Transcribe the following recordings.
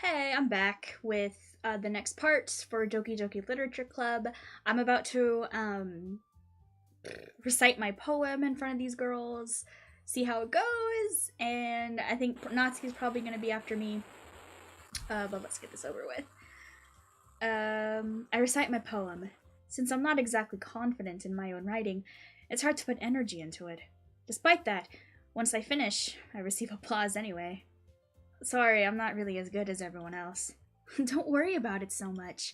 Hey, I'm back with the next part for Doki Doki Literature Club. I'm about to recite my poem in front of these girls, see how it goes, and I think Natsuki's probably going to be after me. But let's get this over with. I recite my poem. Since I'm not exactly confident in my own writing, it's hard to put energy into it. Despite that, once I finish, I receive applause anyway. Sorry, I'm not really as good as everyone else. Don't worry about it so much.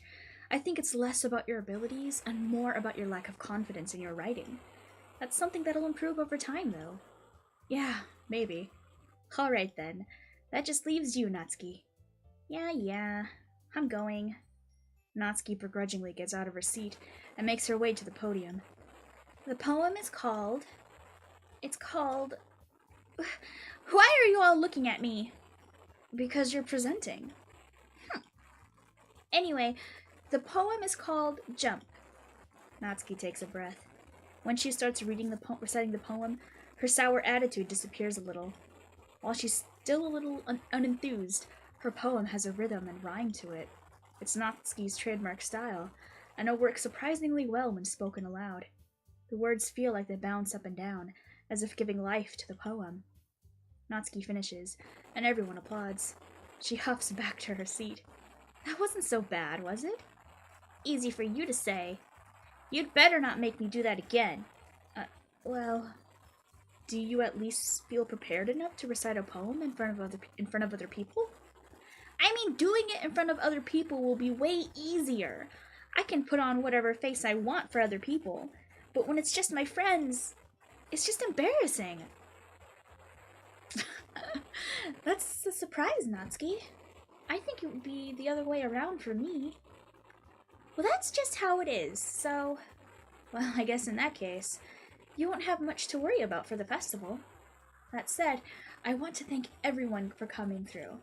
I think it's less about your abilities and more about your lack of confidence in your writing. That's something that'll improve over time, though. Yeah, maybe. Alright then. That just leaves you, Natsuki. Yeah. I'm going. Natsuki begrudgingly gets out of her seat and makes her way to the podium. The poem is called. It's called. Why are you all looking at me? Because you're presenting. Anyway, the poem is called Jump. Natsuki takes a breath. When she starts reciting the poem, her sour attitude disappears a little. While she's still a little unenthused, her poem has a rhythm and rhyme to it. It's Natsuki's trademark style, and it works surprisingly well when spoken aloud. The words feel like they bounce up and down, as if giving life to the poem. Natsuki finishes, and everyone applauds. She huffs back to her seat. That wasn't so bad, was it? Easy for you to say. You'd better not make me do that again. Well, do you at least feel prepared enough to recite a poem in front of other people? I mean, doing it in front of other people will be way easier. I can put on whatever face I want for other people, but when it's just my friends, it's just embarrassing. That's a surprise, Natsuki. I think it would be the other way around for me. Well, that's just how it is, so... Well, I guess in that case, you won't have much to worry about for the festival. That said, I want to thank everyone for coming through.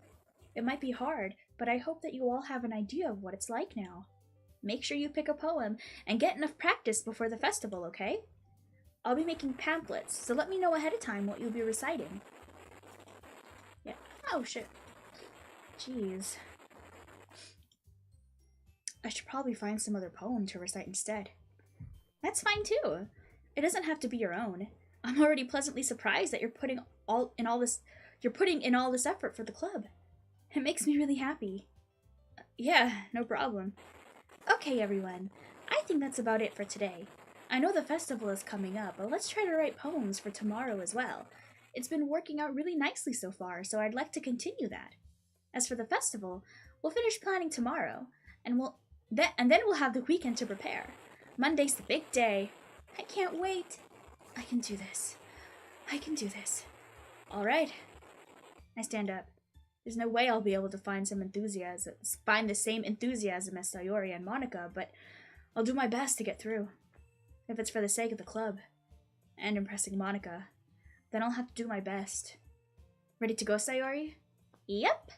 It might be hard, but I hope that you all have an idea of what it's like now. Make sure you pick a poem and get enough practice before the festival, okay? I'll be making pamphlets, so let me know ahead of time what you'll be reciting. Yeah. Oh, shit. Jeez. I should probably find some other poem to recite instead. That's fine too. It doesn't have to be your own. I'm already pleasantly surprised that you're putting in all this effort for the club. It makes me really happy. Yeah, no problem. Okay, everyone. I think that's about it for today. I know the festival is coming up, but let's try to write poems for tomorrow as well. It's been working out really nicely so far, so I'd like to continue that. As for the festival, we'll finish planning tomorrow, and then we'll have the weekend to prepare. Monday's the big day. I can't wait. I can do this. All right. I stand up. There's no way I'll be able to find the same enthusiasm as Sayori and Monika, but I'll do my best to get through. If it's for the sake of the club and impressing Monika, then I'll have to do my best. Ready to go, Sayori? Yep.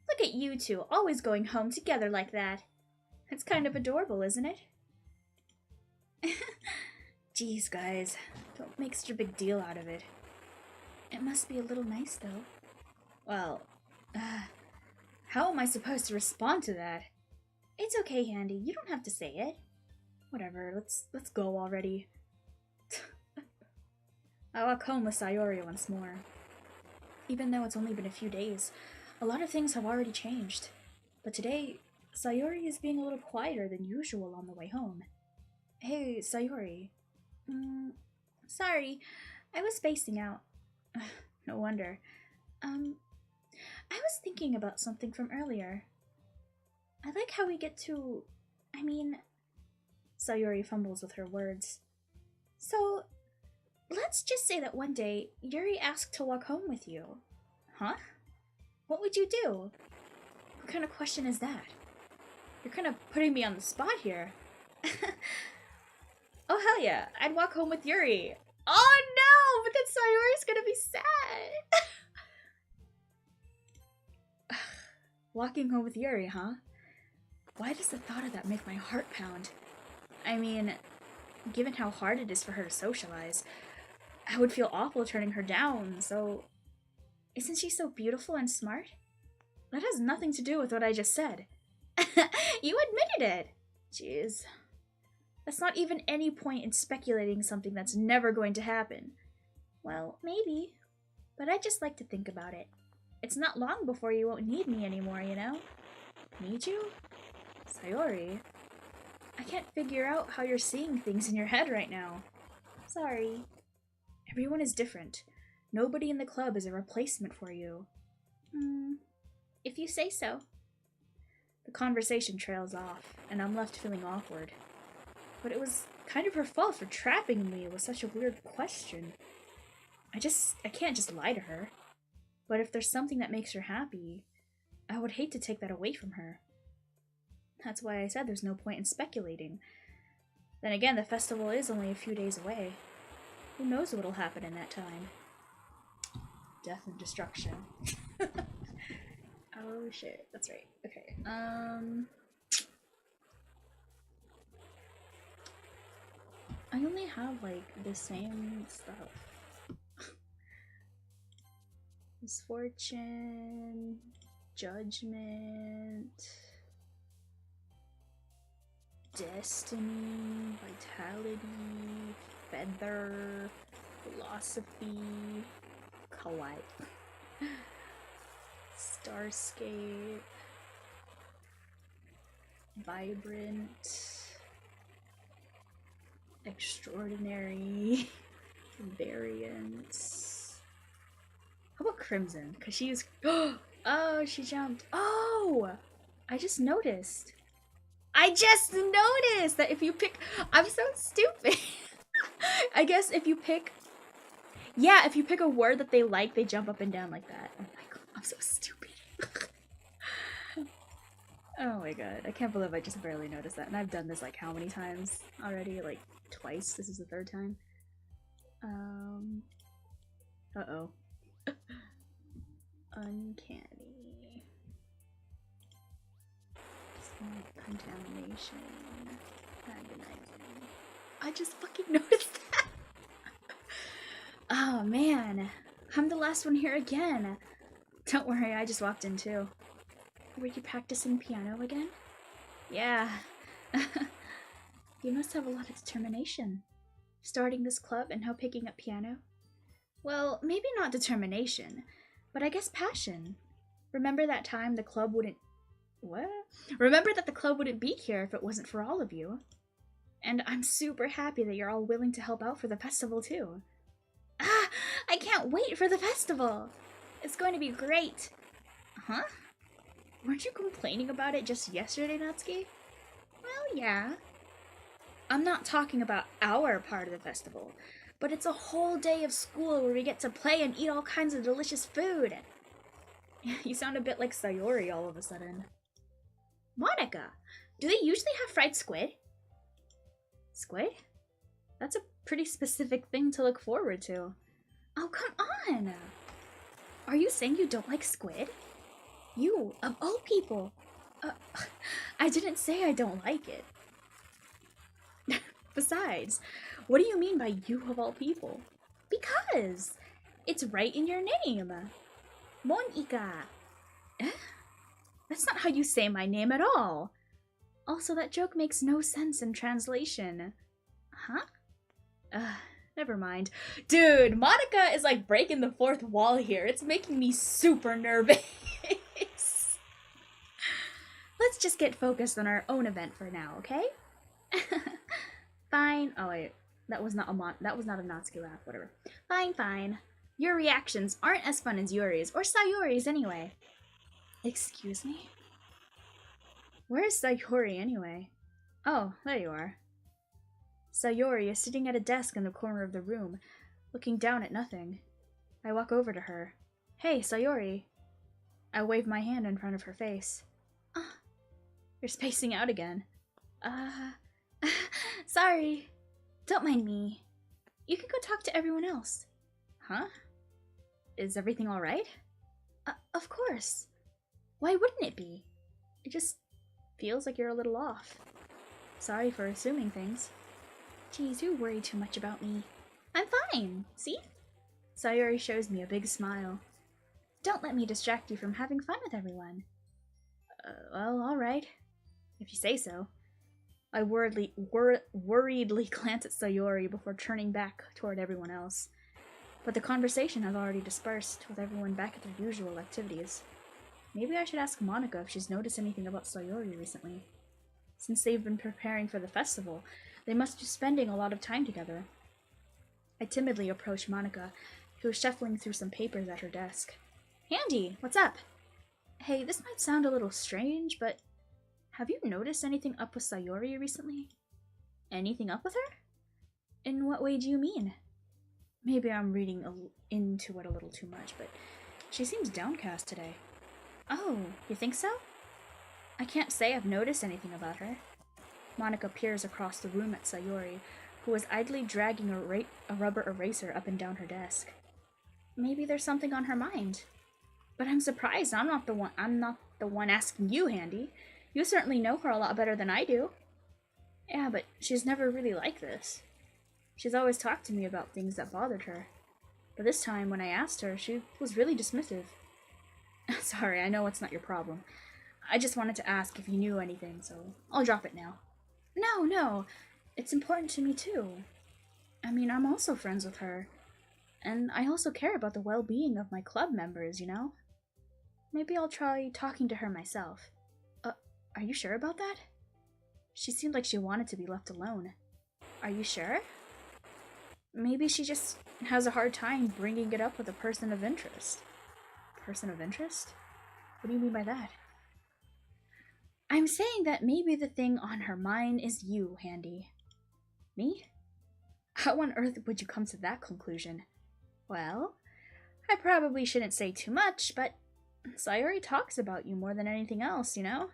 Look at you two, always going home together like that. It's kind of adorable, isn't it? Jeez, guys, don't make such a big deal out of it. It must be a little nice, though. Well, how am I supposed to respond to that? It's okay, Handy. You don't have to say it. Whatever. Let's go already. I walk home with Sayori once more. Even though it's only been a few days, a lot of things have already changed. But today, Sayori is being a little quieter than usual on the way home. Hey, Sayori. Sorry, I was spacing out. No wonder. I was thinking about something from earlier. I like how we get to... Sayori fumbles with her words. So, let's just say that one day, Yuri asked to walk home with you. Huh? What would you do? What kind of question is that? You're kind of putting me on the spot here. Oh, hell yeah. I'd walk home with Yuri. Oh, no! But then Sayori's gonna be sad. Walking home with Yuri, huh? Why does the thought of that make my heart pound? I mean, given how hard it is for her to socialize, I would feel awful turning her down, so... Isn't she so beautiful and smart? That has nothing to do with what I just said. You admitted it! Jeez. That's not even any point in speculating something that's never going to happen. Well, maybe. But I just like to think about it. It's not long before you won't need me anymore, you know? Need you? Sayori? I can't figure out how you're seeing things in your head right now. Sorry. Everyone is different. Nobody in the club is a replacement for you. If you say so. The conversation trails off, and I'm left feeling awkward. But it was kind of her fault for trapping me with such a weird question. I can't just lie to her. But if there's something that makes her happy, I would hate to take that away from her. That's why I said there's no point in speculating. Then again, the festival is only a few days away. Who knows what'll happen in that time? Death and destruction. Oh shit, that's right. Okay, I only have, like, the same stuff. Misfortune, judgment, destiny, vitality, feather, philosophy, kawaii, starscape, vibrant, extraordinary, variance. How about crimson? Cause she's oh, she jumped. Oh, I just noticed that if you pick, I'm so stupid. I guess if you pick, yeah, if you pick a word that they like, they jump up and down like that. Oh my god, I'm so stupid. Oh my god, I can't believe I just barely noticed that. And I've done this like how many times already? Like twice. This is the third time. Uh-oh. Uncanny. Slight contamination. Agonizing. I just fucking noticed that! Oh man. I'm the last one here again. Don't worry, I just walked in too. Were you practicing piano again? Yeah. You must have a lot of determination. Starting this club and now picking up piano? Well, maybe not determination, but I guess passion. Remember that time the club wouldn't... What? Remember that the club wouldn't be here if it wasn't for all of you. And I'm super happy that you're all willing to help out for the festival too. Ah! I can't wait for the festival! It's going to be great! Huh? Weren't you complaining about it just yesterday, Natsuki? Well, yeah. I'm not talking about our part of the festival, but it's a whole day of school where we get to play and eat all kinds of delicious food. You sound a bit like Sayori all of a sudden. Monika, do they usually have fried squid? Squid? That's a pretty specific thing to look forward to. Oh, come on! Are you saying you don't like squid? You, of all people. I didn't say I don't like it. Besides, what do you mean by you of all people? Because it's right in your name. Monika. Eh? That's not how you say my name at all. Also, that joke makes no sense in translation. Huh? Never mind. Dude, Monika is like breaking the fourth wall here. It's making me super nervous. Let's just get focused on our own event for now, okay? Fine. Oh wait, that was not a Natsuki laugh. Whatever. Fine, fine. Your reactions aren't as fun as Yuri's or Sayori's anyway. Excuse me? Where's Sayori anyway? Oh, there you are. Sayori is sitting at a desk in the corner of the room, looking down at nothing. I walk over to her. Hey, Sayori. I wave my hand in front of her face. You're spacing out again. Sorry. Don't mind me. You can go talk to everyone else. Huh? Is everything alright? Of course. Why wouldn't it be? It just feels like you're a little off. Sorry for assuming things. Geez, you worry too much about me. I'm fine, see? Sayori shows me a big smile. Don't let me distract you from having fun with everyone. Well, alright. If you say so. I worriedly glance at Sayori before turning back toward everyone else. But the conversation has already dispersed, with everyone back at their usual activities. Maybe I should ask Monika if she's noticed anything about Sayori recently. Since they've been preparing for the festival, they must be spending a lot of time together. I timidly approached Monika, who was shuffling through some papers at her desk. Handy, what's up? Hey, this might sound a little strange, but have you noticed anything up with Sayori recently? Anything up with her? In what way do you mean? Maybe I'm reading into it a little too much, but she seems downcast today. Oh, you think so? I can't say I've noticed anything about her. Monika peers across the room at Sayori, who was idly dragging a rubber eraser up and down her desk. Maybe there's something on her mind. But I'm surprised I'm not the one asking you, Handy. You certainly know her a lot better than I do. Yeah, but she's never really like this. She's always talked to me about things that bothered her. But this time, when I asked her, she was really dismissive. Sorry, I know it's not your problem. I just wanted to ask if you knew anything, so I'll drop it now. No. It's important to me, too. I mean, I'm also friends with her. And I also care about the well-being of my club members, you know? Maybe I'll try talking to her myself. Are you sure about that? She seemed like she wanted to be left alone. Are you sure? Maybe she just has a hard time bringing it up with a person of interest. Person of interest? What do you mean by that? I'm saying that maybe the thing on her mind is you, Handy. Me? How on earth would you come to that conclusion? Well, I probably shouldn't say too much, but Sayori talks about you more than anything else, you know?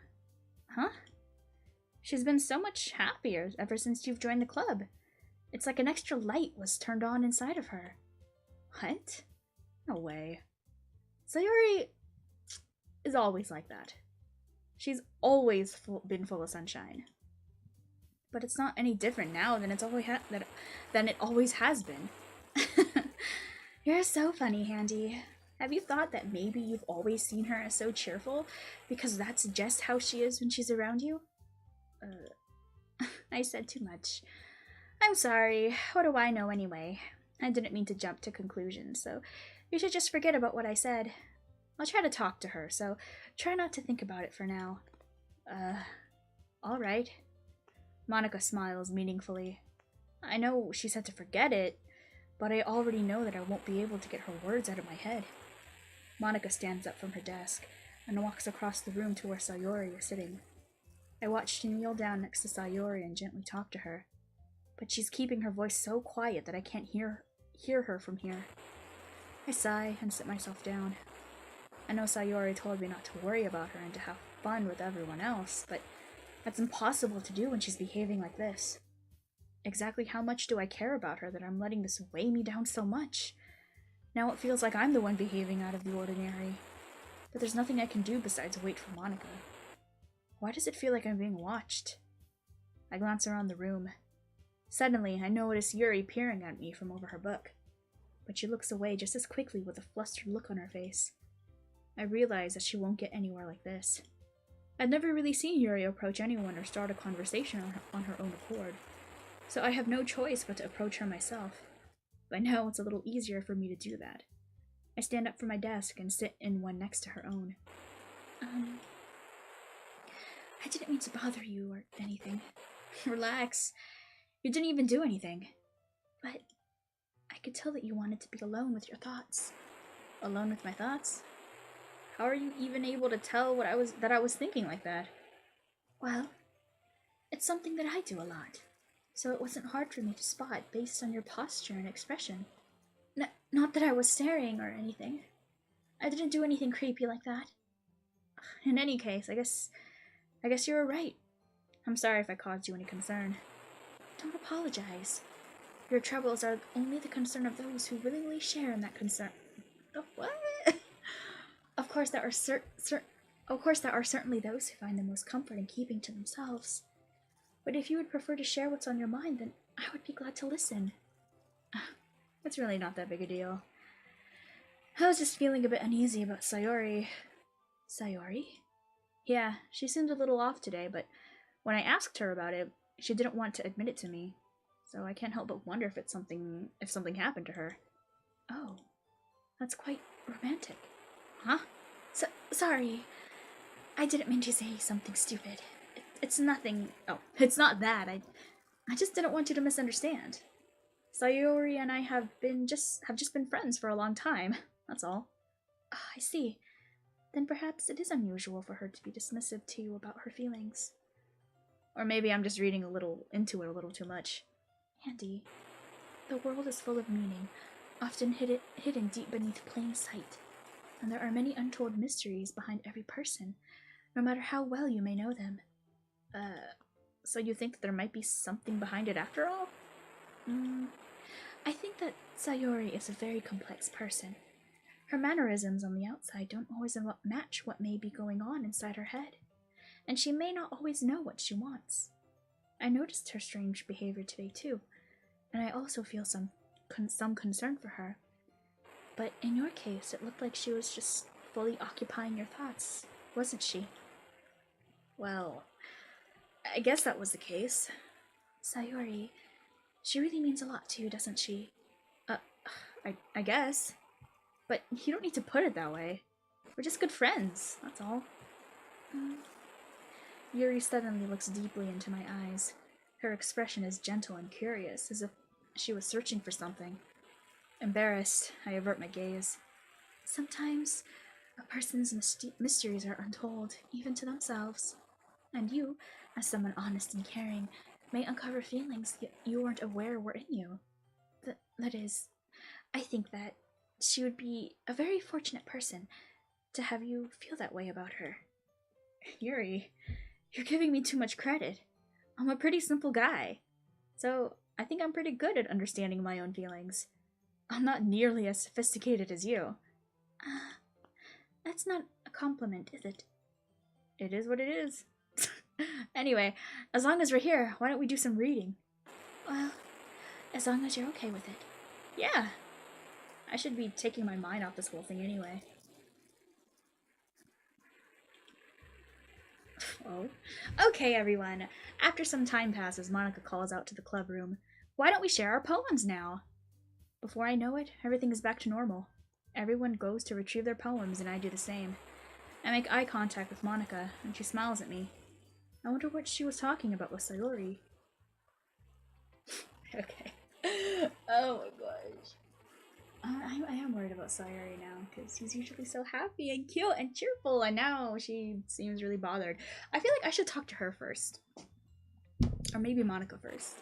Huh? She's been so much happier ever since you've joined the club. It's like an extra light was turned on inside of her. What? No way. Sayori is always like that. She's always been full of sunshine. But it's not any different now than it always has been. You're so funny, Handy. Have you thought that maybe you've always seen her as so cheerful because that's just how she is when she's around you? I said too much. I'm sorry. What do I know anyway? I didn't mean to jump to conclusions, so you should just forget about what I said. I'll try to talk to her, so try not to think about it for now. Alright. Monika smiles meaningfully. I know she said to forget it, but I already know that I won't be able to get her words out of my head. Monika stands up from her desk and walks across the room to where Sayori is sitting. I watch her kneel down next to Sayori and gently talk to her, but she's keeping her voice so quiet that I can't hear her from here. I sigh and sit myself down. I know Sayori told me not to worry about her and to have fun with everyone else, but that's impossible to do when she's behaving like this. Exactly how much do I care about her that I'm letting this weigh me down so much? Now it feels like I'm the one behaving out of the ordinary, but there's nothing I can do besides wait for Monika. Why does it feel like I'm being watched? I glance around the room. Suddenly, I notice Yuri peering at me from over her book, but she looks away just as quickly with a flustered look on her face. I realize that she won't get anywhere like this. I'd never really seen Yuri approach anyone or start a conversation on her own accord, so I have no choice but to approach her myself. By now, it's a little easier for me to do that. I stand up from my desk and sit in one next to her own. I didn't mean to bother you or anything. Relax. You didn't even do anything. But I could tell that you wanted to be alone with your thoughts. Alone with my thoughts? How are you even able to tell that I was thinking like that? Well, it's something that I do a lot, so it wasn't hard for me to spot based on your posture and expression. Not that I was staring or anything. I didn't do anything creepy like that. In any case, I guess you were right. I'm sorry if I caused you any concern. Don't apologize. Your troubles are only the concern of those who willingly share in that concern. What? Of course, there are certainly those who find the most comfort in keeping to themselves. But if you would prefer to share what's on your mind, then I would be glad to listen. It's really not that big a deal. I was just feeling a bit uneasy about Sayori. Sayori? Yeah, she seemed a little off today, but when I asked her about it, she didn't want to admit it to me. So I can't help but wonder if something happened to her. Oh, that's quite romantic. Huh? Sorry. I didn't mean to say something stupid. It's nothing. Oh, it's not that. I just didn't want you to misunderstand. Sayori and I have just been friends for a long time. That's all. Ah, I see. Then perhaps it is unusual for her to be dismissive to you about her feelings. Or maybe I'm just reading a little into it a little too much. Andy, the world is full of meaning, often hidden deep beneath plain sight. And there are many untold mysteries behind every person, no matter how well you may know them. So you think that there might be something behind it after all? I think that Sayori is a very complex person. Her mannerisms on the outside don't always match what may be going on inside her head, and she may not always know what she wants. I noticed her strange behavior today too, and I also feel some concern for her. But in your case, it looked like she was just fully occupying your thoughts, wasn't she? Well, I guess that was the case. Sayori, she really means a lot to you, doesn't she? I guess. But you don't need to put it that way. We're just good friends, that's all. Yuri suddenly looks deeply into my eyes. Her expression is gentle and curious, as if she was searching for something. Embarrassed, I avert my gaze. Sometimes a person's mysteries are untold, even to themselves. And you, as someone honest and caring, may uncover feelings you weren't aware were in you. That is, I think that she would be a very fortunate person to have you feel that way about her. Yuri, you're giving me too much credit. I'm a pretty simple guy, so I think I'm pretty good at understanding my own feelings. I'm not nearly as sophisticated as you. That's not a compliment, is it? It is what it is. Anyway, as long as we're here, why don't we do some reading? Well, as long as you're okay with it. Yeah. I should be taking my mind off this whole thing anyway. Oh. Okay, everyone. After some time passes, Monika calls out to the club room. Why don't we share our poems now? Before I know it, everything is back to normal. Everyone goes to retrieve their poems, and I do the same. I make eye contact with Monika, and she smiles at me. I wonder what she was talking about with Sayori. Okay. Oh my gosh. I am worried about Sayori now, because he's usually so happy and cute and cheerful, and now she seems really bothered. I feel like I should talk to her first. Or maybe Monika first.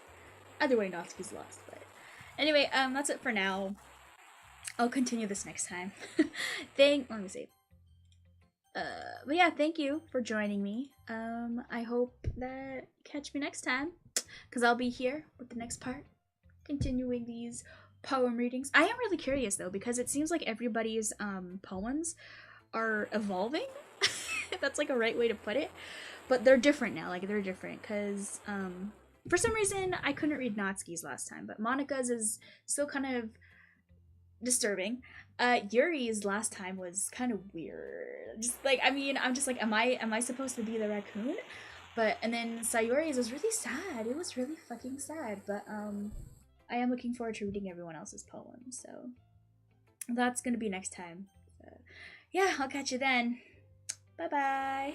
Either way, Natsuki's lost, but... Anyway, that's it for now. I'll continue this next time. Let me see. But yeah, thank you for joining me. I hope that you catch me next time, because I'll be here with the next part, continuing these poem readings. I am really curious though, because it seems like everybody's poems are evolving. If that's like a right way to put it. But they're different now, like they're different, because for some reason I couldn't read Natsuki's last time, but Monika's is still kind of disturbing. Yuri's last time was kind of weird. Just like, I mean, I'm just like, am I supposed to be the raccoon? But and then Sayori's was really sad. It was really fucking sad. But I am looking forward to reading everyone else's poems. So that's gonna be next time. So, yeah, I'll catch you then. Bye bye.